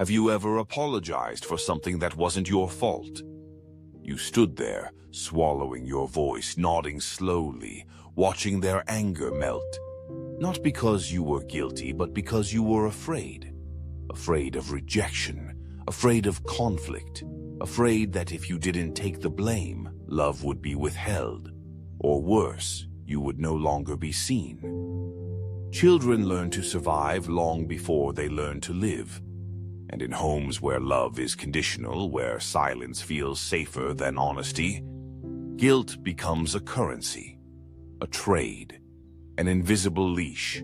Have you ever apologized for something that wasn't your fault? You stood there, swallowing your voice, nodding slowly, watching their anger melt. Not because you were guilty, but because you were afraid. Afraid of rejection, afraid of conflict, afraid that if you didn't take the blame, love would be withheld. Or worse, you would no longer be seen. Children learn to survive long before they learn to live. And in homes where love is conditional, where silence feels safer than honesty, guilt becomes a currency, a trade, an invisible leash.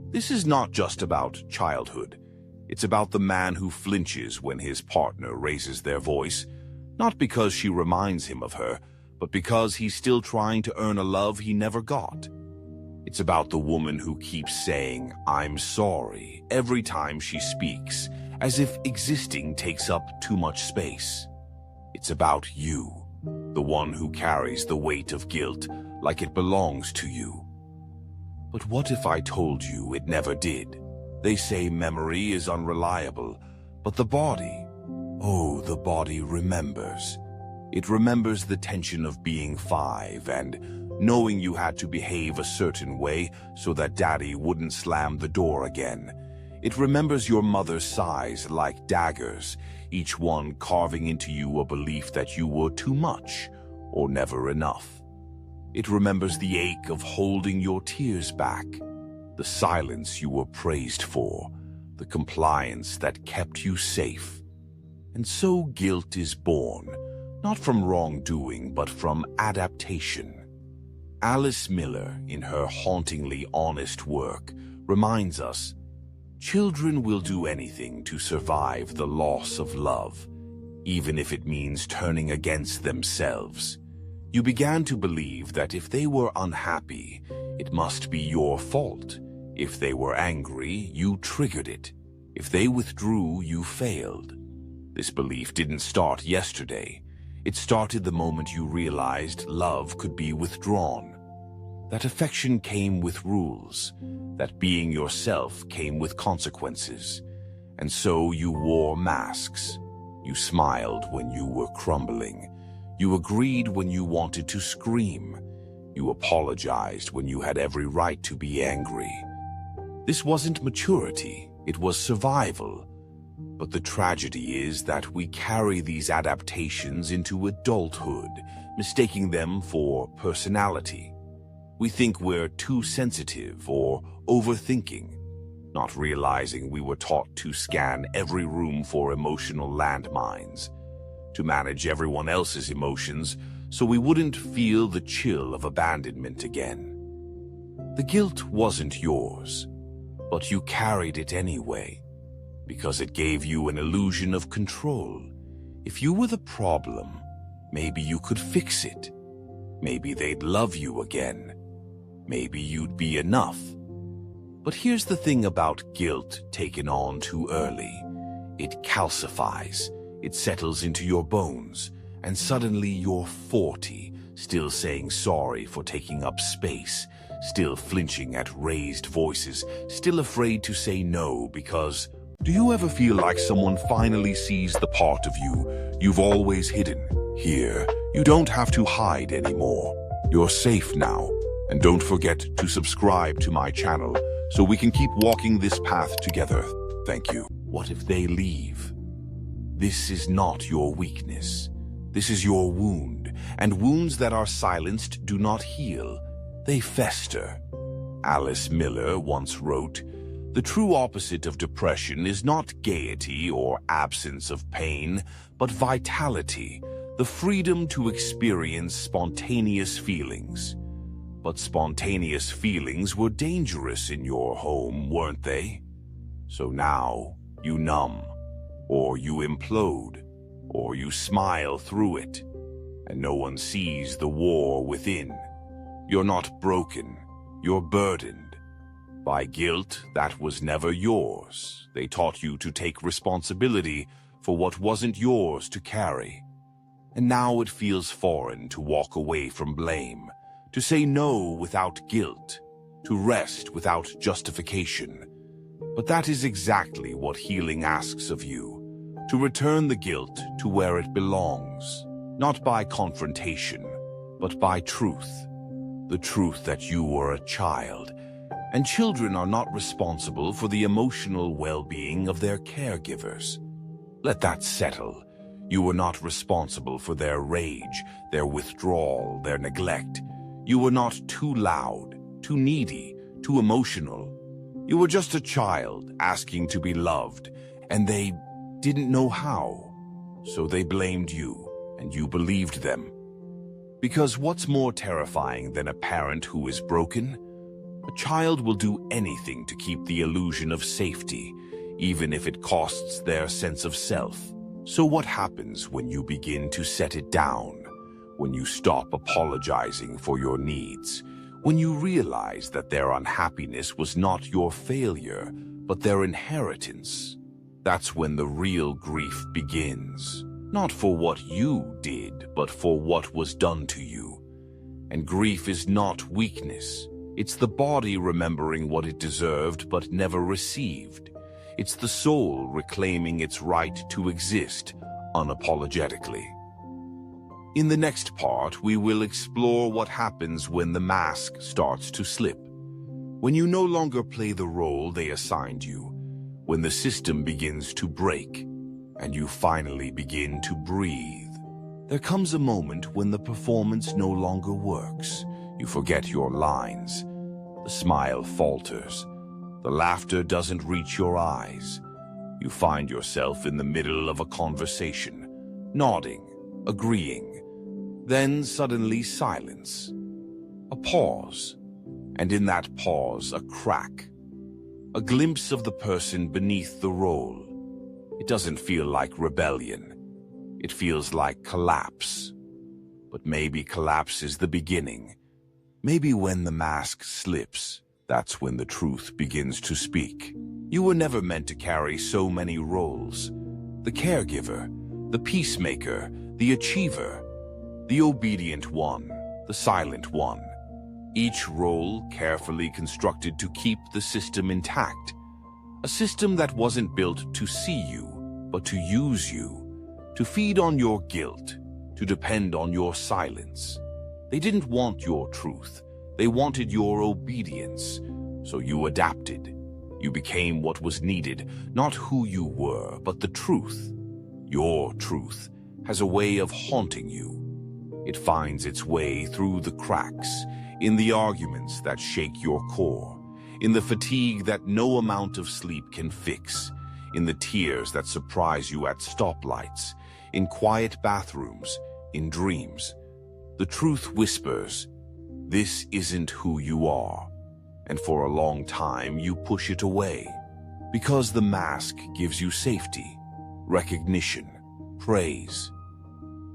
This is not just about childhood. It's about the man who flinches when his partner raises their voice, not because she reminds him of her, but because he's still trying to earn a love he never got. It's about the woman who keeps saying, "I'm sorry," every time she speaks, as if existing takes up too much space. It's about you, the one who carries the weight of guilt like it belongs to you. But what if I told you it never did? They say memory is unreliable, but the body, oh, the body remembers. It remembers the tension of being 5 and knowing you had to behave a certain way so that daddy wouldn't slam the door again. It remembers your mother's sighs like daggers, each one carving into you a belief that you were too much or never enough. It remembers the ache of holding your tears back, the silence you were praised for, the compliance that kept you safe. And so guilt is born, not from wrongdoing, but from adaptation. Alice Miller, in her hauntingly honest work, reminds us, children will do anything to survive the loss of love, even if it means turning against themselves. You began to believe that if they were unhappy, it must be your fault. If they were angry, you triggered it. If they withdrew, you failed. This belief didn't start yesterday. It started the moment you realized love could be withdrawn. That affection came with rules, that being yourself came with consequences. And so you wore masks. You smiled when you were crumbling. You agreed when you wanted to scream. You apologized when you had every right to be angry. This wasn't maturity, it was survival. But the tragedy is that we carry these adaptations into adulthood, mistaking them for personality. We think we're too sensitive or overthinking, not realizing we were taught to scan every room for emotional landmines, to manage everyone else's emotions so we wouldn't feel the chill of abandonment again. The guilt wasn't yours, but you carried it anyway, because it gave you an illusion of control. If you were the problem, maybe you could fix it. Maybe they'd love you again. Maybe you'd be enough. But here's the thing about guilt taken on too early. It calcifies, it settles into your bones, and suddenly you're 40, still saying sorry for taking up space, still flinching at raised voices, still afraid to say no because... Do you ever feel like someone finally sees the part of you you've always hidden? Here, you don't have to hide anymore. You're safe now. And don't forget to subscribe to my channel so we can keep walking this path together. Thank you. What if they leave? This is not your weakness. This is your wound, and wounds that are silenced do not heal. They fester. Alice Miller once wrote, "The true opposite of depression is not gaiety or absence of pain, but vitality, the freedom to experience spontaneous feelings." But spontaneous feelings were dangerous in your home, weren't they? So now you numb, or you implode, or you smile through it, and no one sees the war within. You're not broken, you're burdened. By guilt that was never yours. They taught you to take responsibility for what wasn't yours to carry. And now it feels foreign to walk away from blame, to say no without guilt, to rest without justification. But that is exactly what healing asks of you. to return the guilt to where it belongs, not by confrontation, but by truth. The truth that you were a child, and children are not responsible for the emotional well-being of their caregivers. Let that settle. You were not responsible for their rage, their withdrawal, their neglect. You were not too loud, too needy, too emotional. You were just a child asking to be loved, and they didn't know how. So they blamed you, and you believed them. Because what's more terrifying than a parent who is broken? A child will do anything to keep the illusion of safety, even if it costs their sense of self. So what happens when you begin to set it down? When you stop apologizing for your needs? When you realize that their unhappiness was not your failure, but their inheritance? That's when the real grief begins. Not for what you did, but for what was done to you. And grief is not weakness. It's the body remembering what it deserved but never received. It's the soul reclaiming its right to exist unapologetically. In the next part, we will explore what happens when the mask starts to slip. When you no longer play the role they assigned you. When the system begins to break, and you finally begin to breathe. There comes a moment when the performance no longer works. You forget your lines. The smile falters. The laughter doesn't reach your eyes. You find yourself in the middle of a conversation, nodding, agreeing. Then suddenly silence. A pause. And in that pause, a crack. A glimpse of the person beneath the role. It doesn't feel like rebellion. It feels like collapse. But maybe collapse is the beginning. Maybe when the mask slips, that's when the truth begins to speak. You were never meant to carry so many roles. The caregiver, the peacemaker, the achiever, the obedient one, the silent one. Each role carefully constructed to keep the system intact. A system that wasn't built to see you, but to use you, to feed on your guilt, to depend on your silence. They didn't want your truth. They wanted your obedience. So you adapted. You became what was needed, not who you were, but the truth. Your truth has a way of haunting you. It finds its way through the cracks, in the arguments that shake your core, in the fatigue that no amount of sleep can fix, in the tears that surprise you at stoplights, in quiet bathrooms, in dreams. The truth whispers, "This isn't who you are." And for a long time you push it away, because the mask gives you safety, recognition, praise.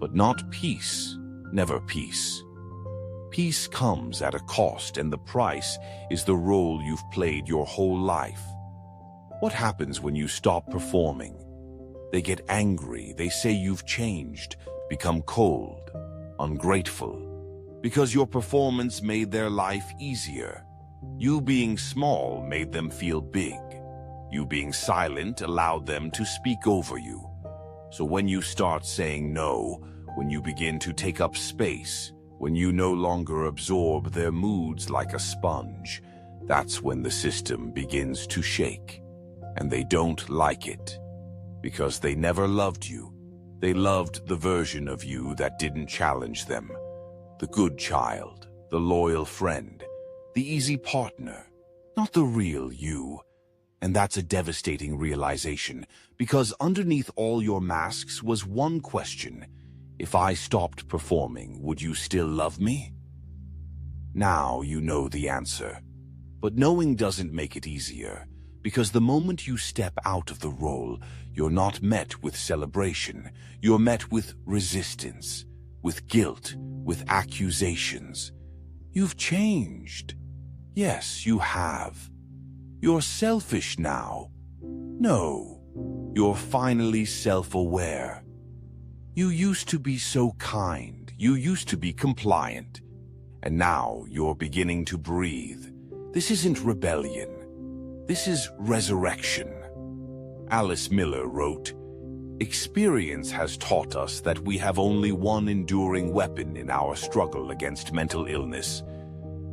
But not peace, never peace. Peace comes at a cost, and the price is the role you've played your whole life. What happens when you stop performing? They get angry, they say you've changed, become cold, ungrateful, because your performance made their life easier. You being small made them feel big. You being silent allowed them to speak over you. So when you start saying no, when you begin to take up space, when you no longer absorb their moods like a sponge, that's when the system begins to shake. And they don't like it, because they never loved you. They loved the version of you that didn't challenge them. The good child, the loyal friend, the easy partner, not the real you. And that's a devastating realization, because underneath all your masks was one question. If I stopped performing, would you still love me? Now you know the answer. But knowing doesn't make it easier, because the moment you step out of the role, you're not met with celebration. You're met with resistance, with guilt, with accusations. You've changed. Yes, you have. You're selfish now. No, you're finally self-aware. You used to be so kind. You used to be compliant. And now you're beginning to breathe. This isn't rebellion. This is resurrection. Alice Miller wrote, Experience has taught us that we have only one enduring weapon in our struggle against mental illness: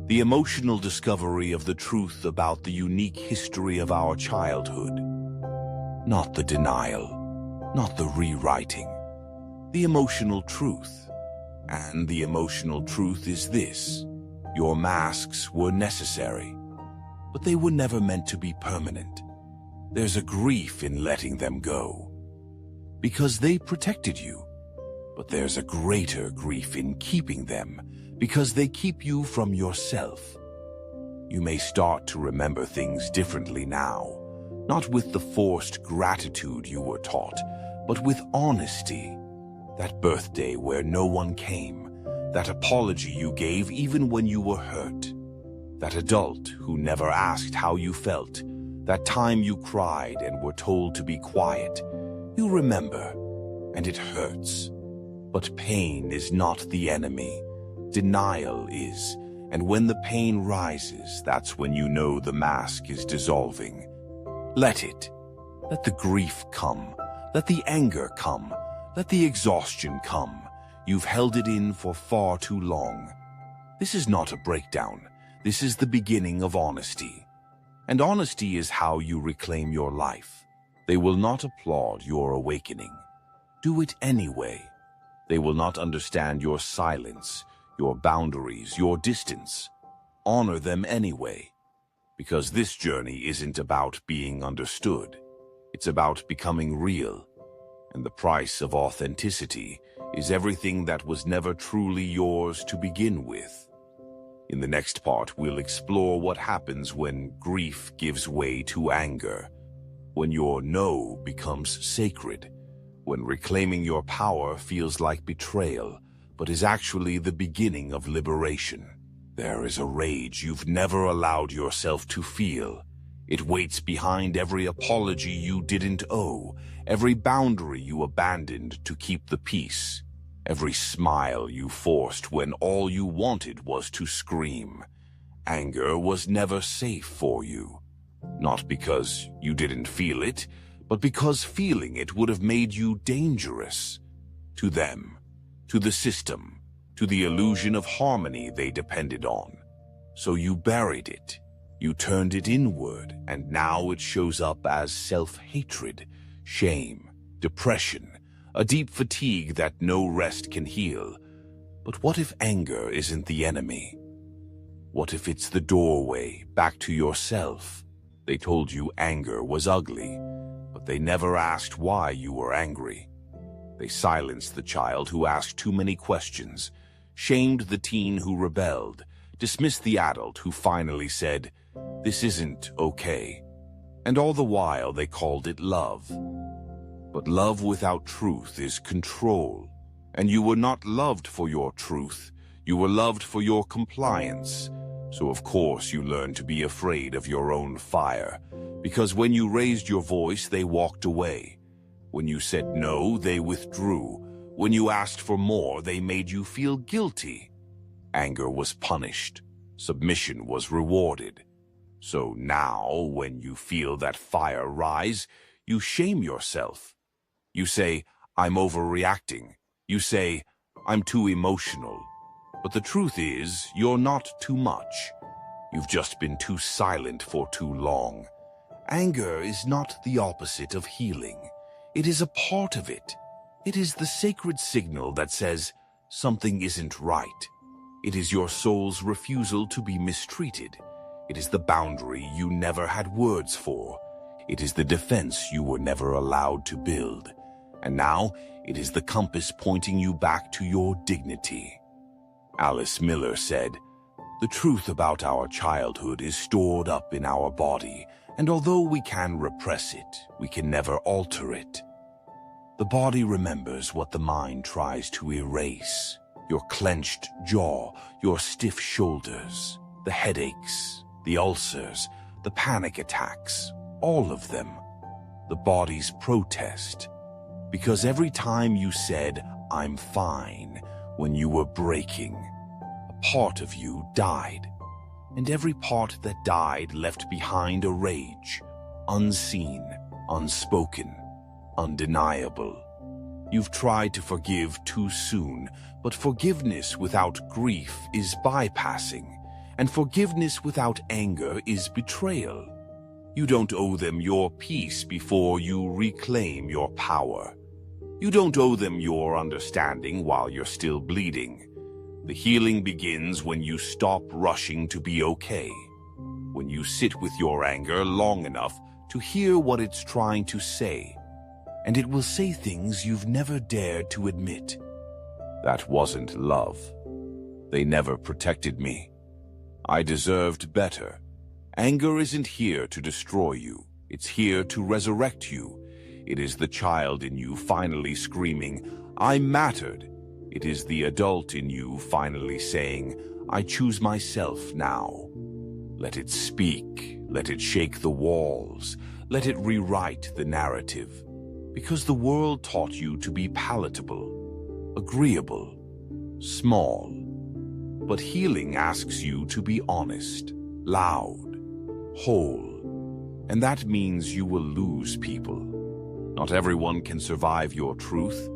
the emotional discovery of the truth about the unique history of our childhood. Not the denial, not the rewriting, the emotional truth. And the emotional truth is this: your masks were necessary, but they were never meant to be permanent. There's a grief in letting them go, because they protected you. But there's a greater grief in keeping them, because they keep you from yourself. You may start to remember things differently now, not with the forced gratitude you were taught, but with honesty. That birthday where no one came, that apology you gave even when you were hurt, that adult who never asked how you felt, that time you cried and were told to be quiet. You remember, and it hurts. But pain is not the enemy. Denial is. And when the pain rises, that's when you know the mask is dissolving. Let it. Let the grief come. Let the anger come. Let the exhaustion come. You've held it in for far too long. This is not a breakdown. This is the beginning of honesty. And honesty is how you reclaim your life. They will not applaud your awakening. Do it anyway. They will not understand your silence, your boundaries, your distance. Honor them anyway. Because this journey isn't about being understood. It's about becoming real. And the price of authenticity is everything that was never truly yours to begin with. In the next part, we'll explore what happens when grief gives way to anger, when your no becomes sacred, when reclaiming your power feels like betrayal, but is actually the beginning of liberation. There is a rage you've never allowed yourself to feel. It waits behind every apology you didn't owe, every boundary you abandoned to keep the peace, every smile you forced when all you wanted was to scream. Anger was never safe for you. Not because you didn't feel it, but because feeling it would have made you dangerous. To them, to the system, to the illusion of harmony they depended on. So you buried it. You turned it inward, and now it shows up as self-hatred, shame, depression, a deep fatigue that no rest can heal. But what if anger isn't the enemy? What if it's the doorway back to yourself? They told you anger was ugly, but they never asked why you were angry. They silenced the child who asked too many questions, shamed the teen who rebelled, dismissed the adult who finally said, "This isn't okay." And all the while they called it love. But love without truth is control. And you were not loved for your truth. You were loved for your compliance. So of course you learned to be afraid of your own fire. Because when you raised your voice, they walked away. When you said no, they withdrew. When you asked for more, they made you feel guilty. Anger was punished. Submission was rewarded. So now, when you feel that fire rise, you shame yourself. You say, "I'm overreacting." You say, "I'm too emotional." But the truth is, you're not too much. You've just been too silent for too long. Anger is not the opposite of healing. It is a part of it. It is the sacred signal that says something isn't right. It is your soul's refusal to be mistreated. It is the boundary you never had words for. It is the defense you were never allowed to build. And now, it is the compass pointing you back to your dignity. Alice Miller said, "The truth about our childhood is stored up in our body, and although we can repress it, we can never alter it. The body remembers what the mind tries to erase. Your clenched jaw, your stiff shoulders, the headaches, the ulcers, the panic attacks, all of them. The body's protest. Because every time you said, 'I'm fine,' when you were breaking, a part of you died. And every part that died left behind a rage, unseen, unspoken. undeniable. You've tried to forgive too soon, but forgiveness without grief is bypassing, and forgiveness without anger is betrayal. You don't owe them your peace before you reclaim your power. You don't owe them your understanding while you're still bleeding. The healing begins when you stop rushing to be okay, when you sit with your anger long enough to hear what it's trying to say, and it will say things you've never dared to admit. That wasn't love. They never protected me. I deserved better. Anger isn't here to destroy you. It's here to resurrect you. It is the child in you finally screaming, "I mattered." It is the adult in you finally saying, "I choose myself now." Let it speak. Let it shake the walls. Let it rewrite the narrative. Because the world taught you to be palatable, agreeable, small. But healing asks you to be honest, loud, whole. And that means you will lose people. Not everyone can survive your truth,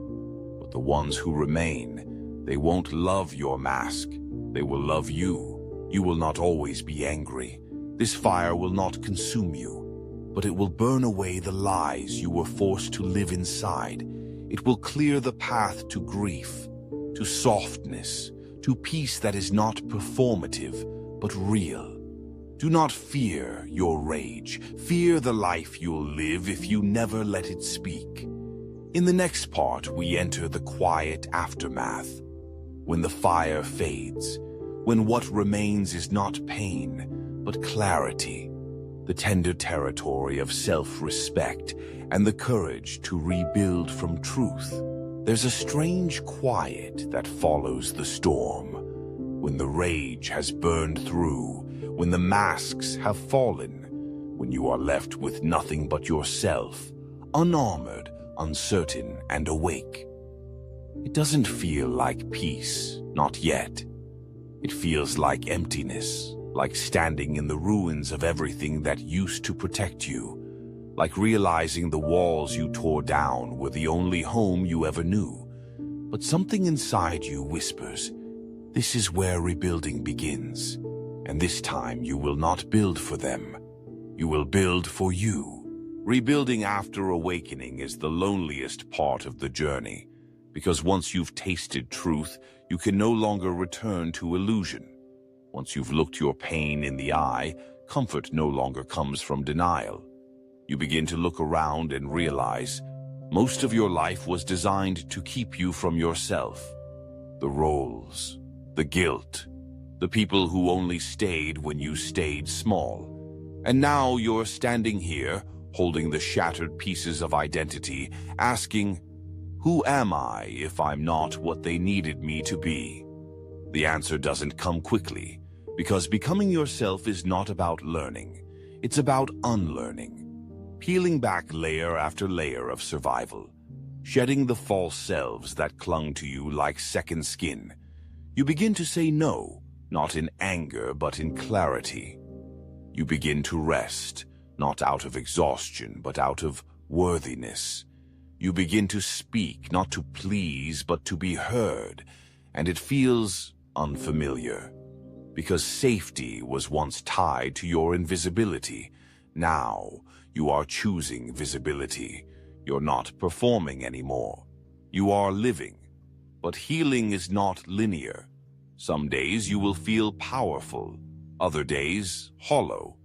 but the ones who remain, they won't love your mask. They will love you. You will not always be angry. This fire will not consume you, but it will burn away the lies you were forced to live inside. It will clear the path to grief, to softness, to peace that is not performative, but real. Do not fear your rage. Fear the life you'll live if you never let it speak. In the next part, we enter the quiet aftermath. When the fire fades, when what remains is not pain, but clarity. The tender territory of self-respect and the courage to rebuild from truth. There's a strange quiet that follows the storm. When the rage has burned through, when the masks have fallen, when you are left with nothing but yourself, unarmored, uncertain, and awake. It doesn't feel like peace, not yet. It feels like emptiness. Like standing in the ruins of everything that used to protect you, like realizing the walls you tore down were the only home you ever knew. But something inside you whispers, this is where rebuilding begins, and this time you will not build for them. You will build for you. Rebuilding after awakening is the loneliest part of the journey, because once you've tasted truth, you can no longer return to illusion. Once you've looked your pain in the eye, comfort no longer comes from denial. You begin to look around and realize most of your life was designed to keep you from yourself. The roles, the guilt, the people who only stayed when you stayed small. And now you're standing here, holding the shattered pieces of identity, asking, who am I if I'm not what they needed me to be? The answer doesn't come quickly, because becoming yourself is not about learning. It's about unlearning. Peeling back layer after layer of survival. Shedding the false selves that clung to you like second skin. You begin to say no, not in anger, but in clarity. You begin to rest, not out of exhaustion, but out of worthiness. You begin to speak, not to please, but to be heard, and it feels unfamiliar. Because safety was once tied to your invisibility. Now, you are choosing visibility. You're not performing anymore. You are living. But healing is not linear. Some days you will feel powerful, other days hollow.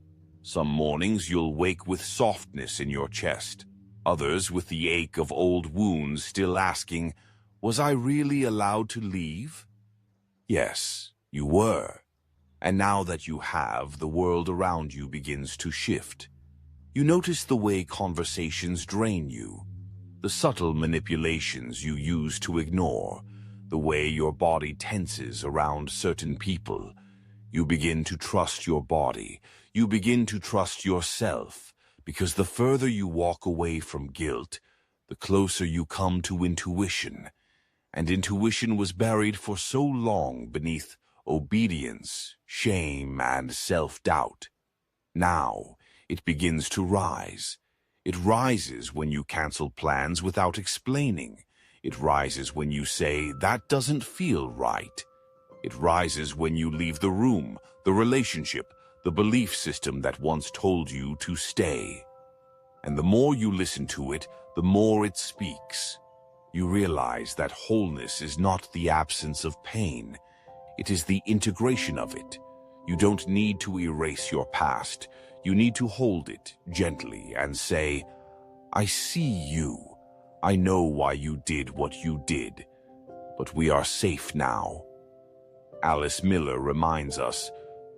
Some mornings you'll wake with softness in your chest, others with the ache of old wounds still asking, was I really allowed to leave? Yes, you were. And now that you have, the world around you begins to shift. You notice the way conversations drain you, the subtle manipulations you use to ignore, the way your body tenses around certain people. You begin to trust your body. You begin to trust yourself, because the further you walk away from guilt, the closer you come to intuition. And intuition was buried for so long beneath obedience, shame, and self-doubt. Now, it begins to rise. It rises when you cancel plans without explaining. It rises when you say, "That doesn't feel right." It rises when you leave the room, the relationship, the belief system that once told you to stay. And the more you listen to it, the more it speaks. You realize that wholeness is not the absence of pain. It is the integration of it. You don't need to erase your past. You need to hold it gently and say, "I see you. I know why you did what you did. But we are safe now." Alice Miller reminds us,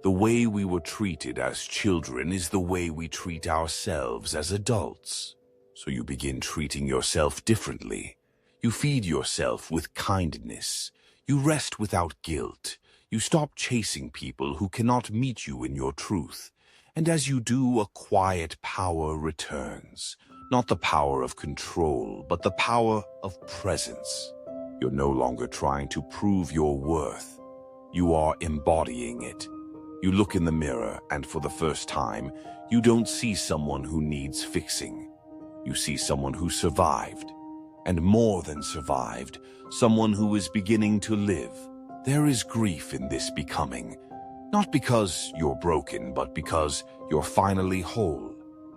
the way we were treated as children is the way we treat ourselves as adults. So you begin treating yourself differently. You feed yourself with kindness. You rest without guilt. You stop chasing people who cannot meet you in your truth. And as you do, a quiet power returns. Not the power of control, but the power of presence. You're no longer trying to prove your worth. You are embodying it. You look in the mirror, and for the first time, you don't see someone who needs fixing. You see someone who survived. And more than survived, someone who is beginning to live. There is grief in this becoming, not because you're broken, but because you're finally whole.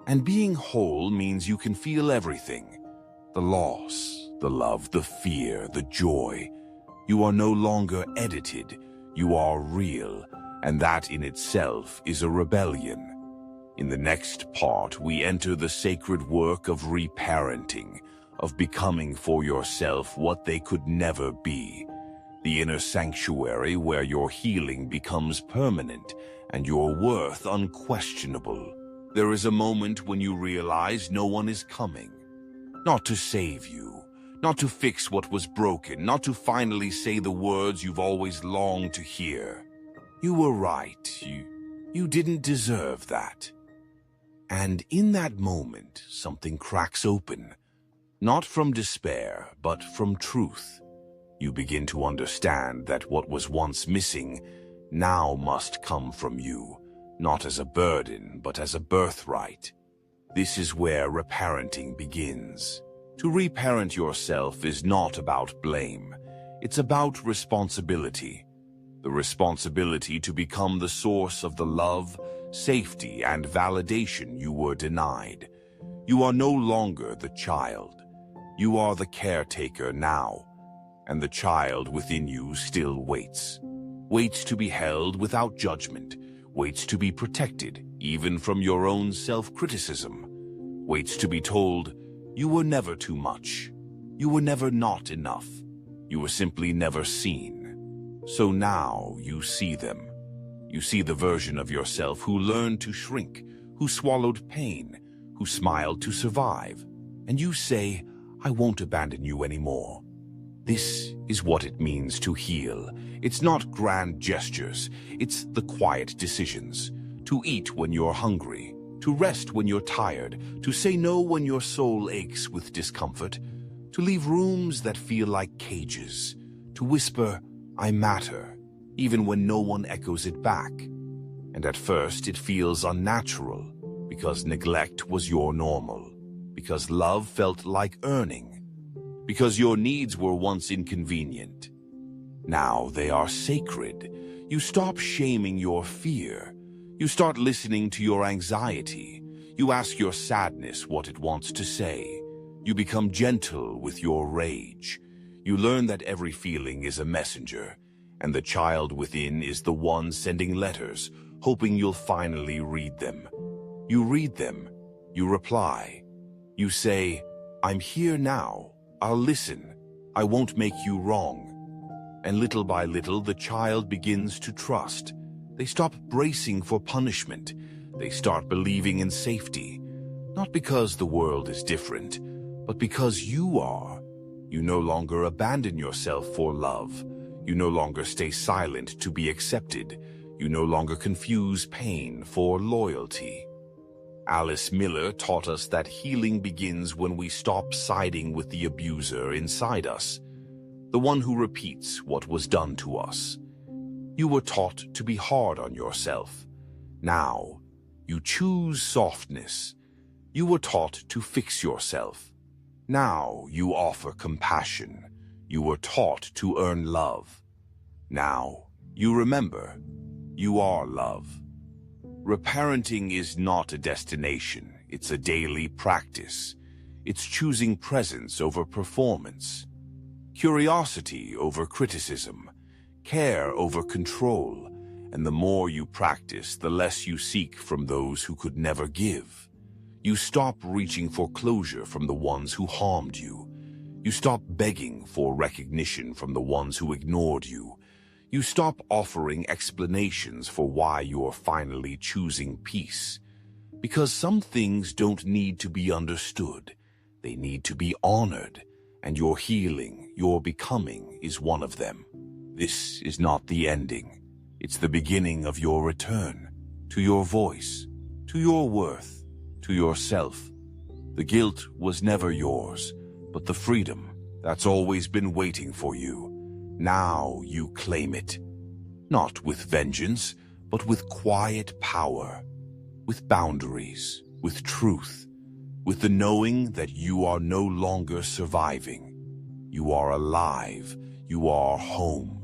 And being whole means you can feel everything. The loss, the love, the fear, the joy. You are no longer edited. You are real, and that in itself is a rebellion. In the next part, we enter the sacred work of reparenting, of becoming for yourself what they could never be. The inner sanctuary where your healing becomes permanent and your worth unquestionable. There is a moment when you realize no one is coming. Not to save you, not to fix what was broken, not to finally say the words you've always longed to hear. You were right. You didn't deserve that. And in that moment, something cracks open. Not from despair, but from truth. You begin to understand that what was once missing now must come from you, not as a burden, but as a birthright. This is where reparenting begins. To reparent yourself is not about blame. It's about responsibility. The responsibility to become the source of the love, safety, and validation you were denied. You are no longer the child. You are the caretaker now, and the child within you still waits. Waits to be held without judgment, waits to be protected, even from your own self-criticism. Waits to be told, you were never too much. You were never not enough. You were simply never seen. So now you see them. You see the version of yourself who learned to shrink, who swallowed pain, who smiled to survive. And you say, I won't abandon you anymore. This is what it means to heal. It's not grand gestures. It's the quiet decisions. To eat when you're hungry. To rest when you're tired. To say no when your soul aches with discomfort. To leave rooms that feel like cages. To whisper, I matter, even when no one echoes it back. And at first it feels unnatural, because neglect was your normal. Because love felt like earning. Because your needs were once inconvenient. Now they are sacred. You stop shaming your fear. You start listening to your anxiety. You ask your sadness what it wants to say. You become gentle with your rage. You learn that every feeling is a messenger, and the child within is the one sending letters, hoping you'll finally read them. You read them. You reply. You say, I'm here now. I'll listen. I won't make you wrong. And little by little, the child begins to trust. They stop bracing for punishment. They start believing in safety. Not because the world is different, but because you are. You no longer abandon yourself for love. You no longer stay silent to be accepted. You no longer confuse pain for loyalty. Alice Miller taught us that healing begins when we stop siding with the abuser inside us, the one who repeats what was done to us. You were taught to be hard on yourself. Now, you choose softness. You were taught to fix yourself. Now you offer compassion. You were taught to earn love. Now you remember, you are love. Reparenting is not a destination, it's a daily practice. It's choosing presence over performance, curiosity over criticism, care over control, and the more you practice, the less you seek from those who could never give. You stop reaching for closure from the ones who harmed you. You stop begging for recognition from the ones who ignored you. You stop offering explanations for why you are finally choosing peace. Because some things don't need to be understood. They need to be honored, and your healing, your becoming, is one of them. This is not the ending. It's the beginning of your return to your voice, to your worth, to yourself. The guilt was never yours, but the freedom that's always been waiting for you. Now you claim it, not with vengeance, but with quiet power, with boundaries, with truth, with the knowing that you are no longer surviving. You are alive, you are home.